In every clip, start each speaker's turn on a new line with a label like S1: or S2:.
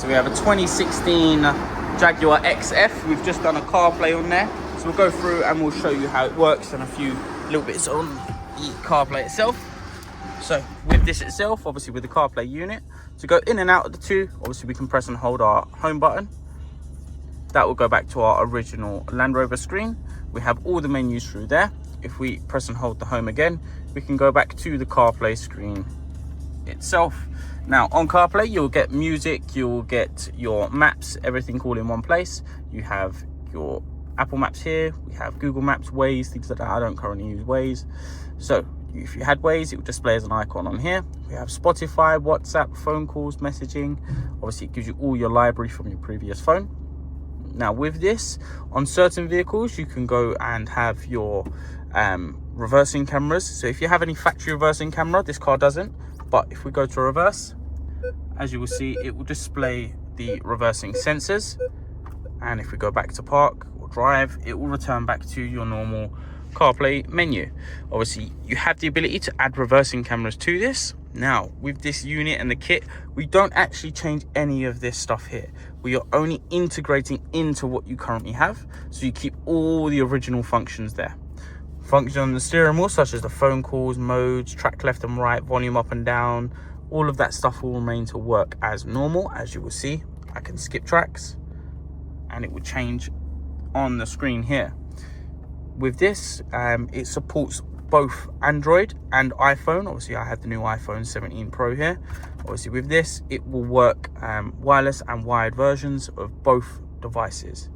S1: So we have a 2016 Jaguar XF. We've just done a CarPlay on there. So we'll go through and we'll show you how it works and a few little bits on the CarPlay itself. So with this itself, obviously with the CarPlay unit, to go in and out of the two, obviously we can press and hold our home button. That will go back to our original Land Rover screen. We have all the menus through there. If we press and hold the home again, we can go back to the CarPlay screen itself. Now on CarPlay, you'll get music, you'll get your maps, everything all in one place. You have your Apple Maps here, we have Google Maps, Waze, things like that. I don't currently use Waze. So if you had Waze, it would display as an icon on here. We have Spotify, WhatsApp, phone calls, messaging. Obviously it gives you all your library from your previous phone. Now with this, on certain vehicles, you can go and have your reversing cameras. So if you have any factory reversing camera, this car doesn't. But if we go to reverse, as you will see, it will display the reversing sensors. And if we go back to park or drive, it will return back to your normal CarPlay menu. Obviously, you have the ability to add reversing cameras to this. Now, with this unit and the kit, we don't actually change any of this stuff here. We are only integrating into what you currently have. So you keep all the original functions there. Functions on the steering wheel, such as the phone calls, modes, track left and right, volume up and down, all of that stuff will remain to work as normal. As you will see, I can skip tracks and it will change on the screen here. With this, it supports both Android and iPhone. Obviously, I have the new iPhone 17 Pro here. Obviously, with this, it will work wireless and wired versions of both devices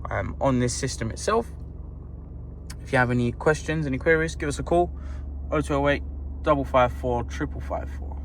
S1: on this system itself. If you have any questions, any queries, give us a call, 0208 554 554.